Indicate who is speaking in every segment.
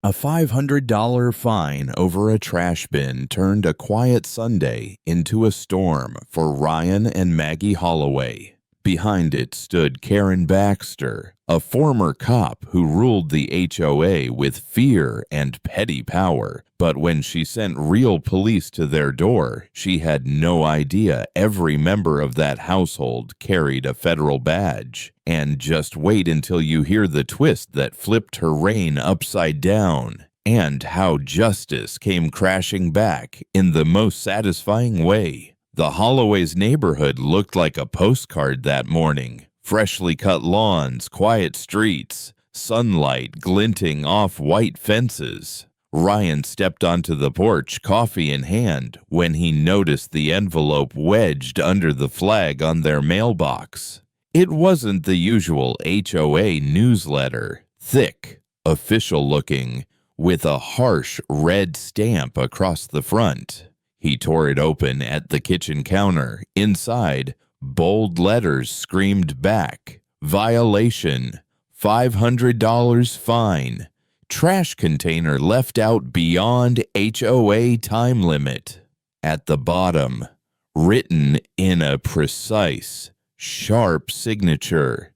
Speaker 1: A $500 fine over a trash bin turned a quiet Sunday into a storm for Ryan and Maggie Holloway. Behind it stood Karen Baxter, a former cop who ruled the HOA with fear and petty power. But when she sent real police to their door, she had no idea every member of that household carried a federal badge. And just wait until you hear the twist that flipped her reign upside down, and how justice came crashing back in the most satisfying way. The Holloway's neighborhood looked like a postcard that morning. Freshly cut lawns, quiet streets, sunlight glinting off white fences. Ryan stepped onto the porch, coffee in hand, when he noticed the envelope wedged under the flag on their mailbox. It wasn't the usual HOA newsletter, thick, official-looking, with a harsh red stamp across the front. He tore it open at the kitchen counter. Inside, bold letters screamed back, "Violation, $500 fine. Trash container left out beyond HOA time limit." At the bottom, written in a precise, sharp signature,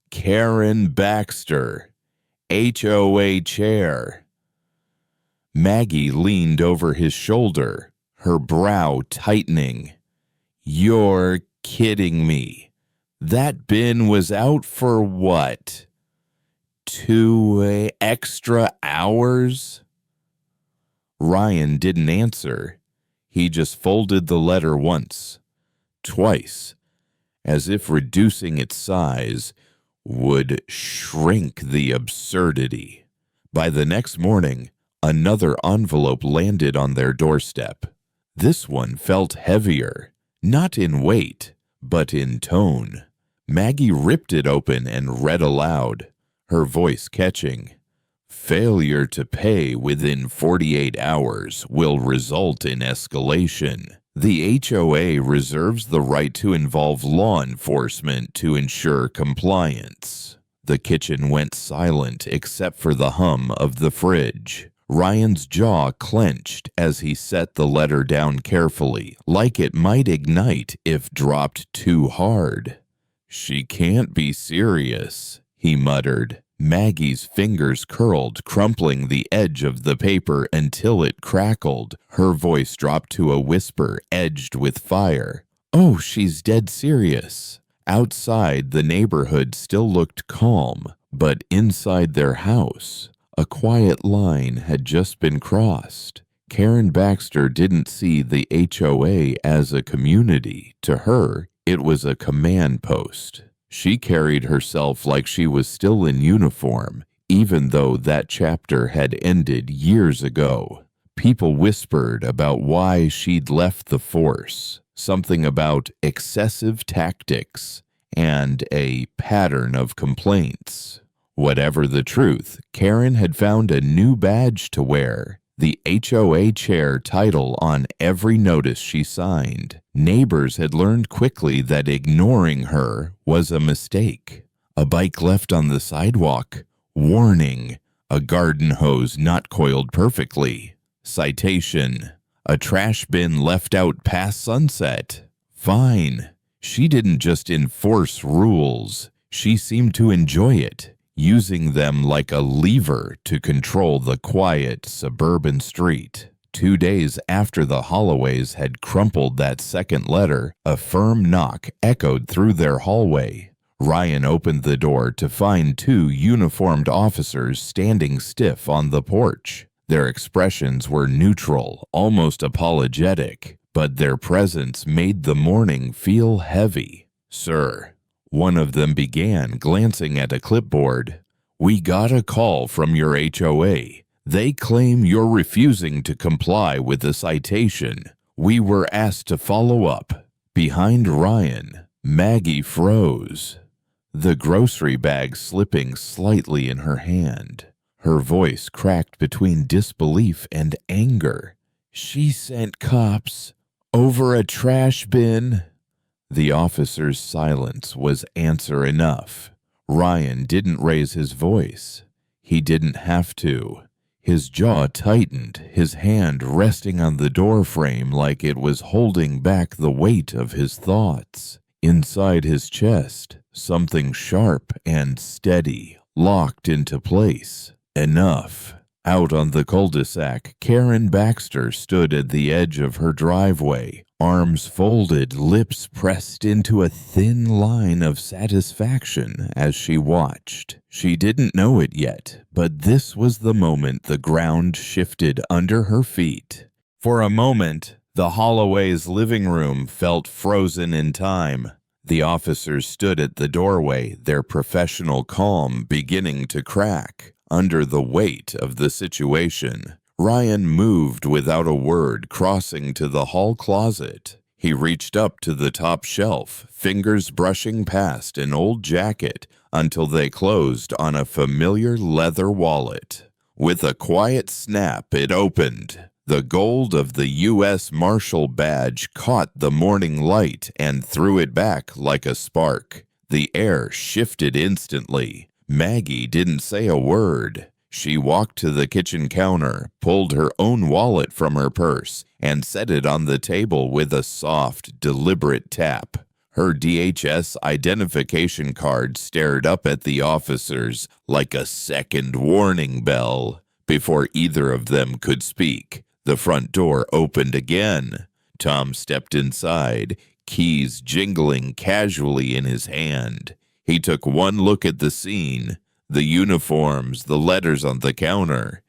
Speaker 1: "Karen Baxter, HOA chair." Maggie leaned over his shoulder, her brow tightening. "You're kidding me. That bin was out for what? 2 extra hours?" Ryan didn't answer. He just folded the letter once, twice, as if reducing its size would shrink the absurdity. By the next morning, another envelope landed on their doorstep. This one felt heavier, not in weight, but in tone. Maggie ripped it open and read aloud, her voice catching. "Failure to pay within 48 hours will result in escalation. The HOA reserves the right to involve law enforcement to ensure compliance." The kitchen went silent except for the hum of the fridge. Ryan's jaw clenched as he set the letter down carefully, like it might ignite if dropped too hard. "She can't be serious," he muttered. Maggie's fingers curled, crumpling the edge of the paper until it crackled. Her voice dropped to a whisper edged with fire. "Oh, she's dead serious." Outside, the neighborhood still looked calm, but inside their house, a quiet line had just been crossed. Karen Baxter didn't see the HOA as a community. To her, it was a command post. She carried herself like she was still in uniform, even though that chapter had ended years ago. People whispered about why she'd left the force, something about excessive tactics and a pattern of complaints. Whatever the truth, Karen had found a new badge to wear, the HOA chair title on every notice she signed. Neighbors had learned quickly that ignoring her was a mistake. A bike left on the sidewalk. Warning, a garden hose not coiled perfectly. Citation, a trash bin left out past sunset. Fine. She didn't just enforce rules. She seemed to enjoy it, using them like a lever to control the quiet suburban street. 2 days after the Holloways had crumpled that second letter, a firm knock echoed through their hallway. Ryan opened the door to find 2 uniformed officers standing stiff on the porch. Their expressions were neutral, almost apologetic, but their presence made the morning feel heavy. "Sir," one of them began, glancing at a clipboard, "we got a call from your HOA. They claim you're refusing to comply with the citation. We were asked to follow up." Behind Ryan, Maggie froze, the grocery bag slipping slightly in her hand. Her voice cracked between disbelief and anger. "She sent cops over a trash bin?" The officer's silence was answer enough. Ryan didn't raise his voice. He didn't have to. His jaw tightened, his hand resting on the doorframe like it was holding back the weight of his thoughts. Inside his chest, something sharp and steady locked into place. Enough. Out on the cul-de-sac, Karen Baxter stood at the edge of her driveway, arms folded, lips pressed into a thin line of satisfaction as she watched. She didn't know it yet, but this was the moment the ground shifted under her feet. For a moment, the Holloway's living room felt frozen in time. The officers stood at the doorway, their professional calm beginning to crack under the weight of the situation. Ryan moved without a word, crossing to the hall closet. He reached up to the top shelf, fingers brushing past an old jacket until they closed on a familiar leather wallet. With a quiet snap, it opened. The gold of the U.S. Marshal badge caught the morning light and threw it back like a spark. The air shifted instantly. Maggie didn't say a word. She walked to the kitchen counter, pulled her own wallet from her purse, and set it on the table with a soft, deliberate tap. Her DHS identification card stared up at the officers like a second warning bell. Before either of them could speak, the front door opened again. Tom stepped inside, keys jingling casually in his hand. He took one look at the scene, the uniforms, the letters on the counter,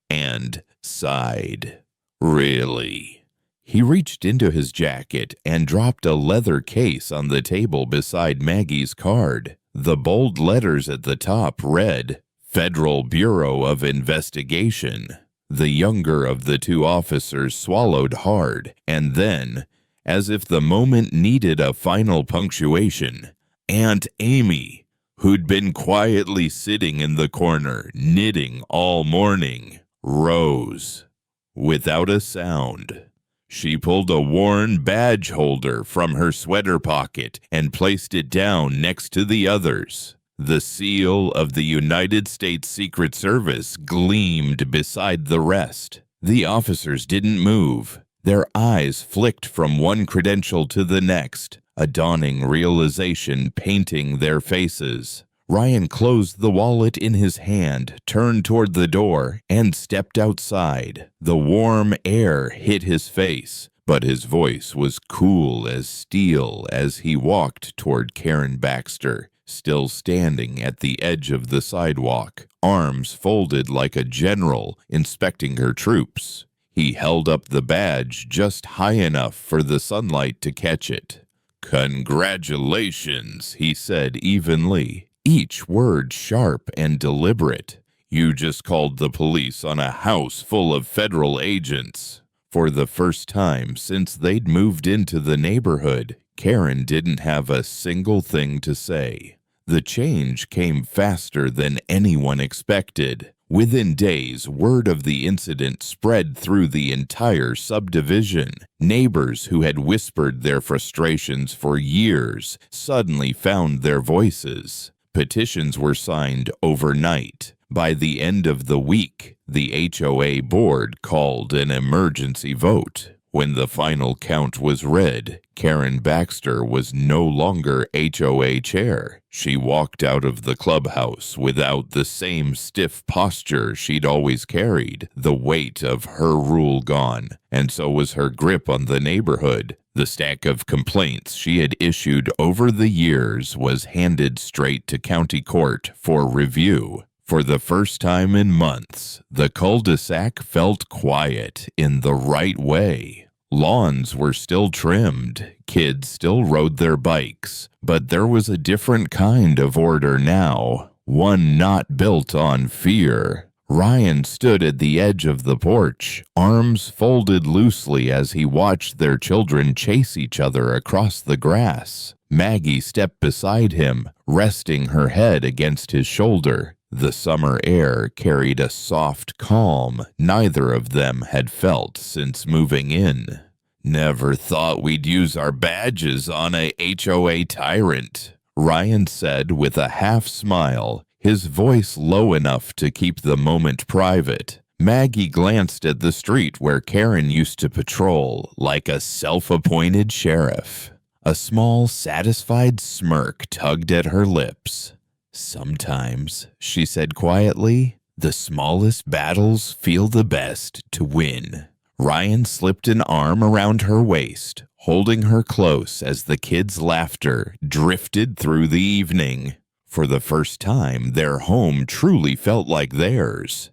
Speaker 1: and sighed. Really? He reached into his jacket and dropped a leather case on the table beside Maggie's card. The bold letters at the top read, Federal Bureau of Investigation. The younger of the two officers swallowed hard, and then, as if the moment needed a final punctuation, Aunt Amy, who'd been quietly sitting in the corner, knitting all morning, rose. Without a sound, she pulled a worn badge holder from her sweater pocket and placed it down next to the others. The seal of the United States Secret Service gleamed beside the rest. The officers didn't move. Their eyes flicked from one credential to the next, a dawning realization painting their faces. Ryan closed the wallet in his hand, turned toward the door, and stepped outside. The warm air hit his face, but his voice was cool as steel as he walked toward Karen Baxter, still standing at the edge of the sidewalk, arms folded like a general inspecting her troops. He held up the badge just high enough for the sunlight to catch it. "Congratulations," he said evenly, each word sharp and deliberate. "You just called the police on a house full of federal agents." For the first time since they'd moved into the neighborhood, Karen didn't have a single thing to say. The change came faster than anyone expected. Within days, word of the incident spread through the entire subdivision. Neighbors who had whispered their frustrations for years suddenly found their voices. Petitions were signed overnight. By the end of the week, the HOA board called an emergency vote. When the final count was read, Karen Baxter was no longer HOA chair. She walked out of the clubhouse without the same stiff posture she'd always carried, the weight of her rule gone, and so was her grip on the neighborhood. The stack of complaints she had issued over the years was handed straight to county court for review. For the first time in months, the cul-de-sac felt quiet in the right way. Lawns were still trimmed, kids still rode their bikes, but there was a different kind of order now, one not built on fear. Ryan stood at the edge of the porch, arms folded loosely as he watched their children chase each other across the grass. Maggie stepped beside him, resting her head against his shoulder. The summer air carried a soft calm neither of them had felt since moving in. "Never thought we'd use our badges on a HOA tyrant," Ryan said with a half smile, his voice low enough to keep the moment private. Maggie glanced at the street where Karen used to patrol like a self-appointed sheriff. A small, satisfied smirk tugged at her lips. "Sometimes," she said quietly, "the smallest battles feel the best to win." Ryan slipped an arm around her waist, holding her close as the kids' laughter drifted through the evening. For the first time, their home truly felt like theirs.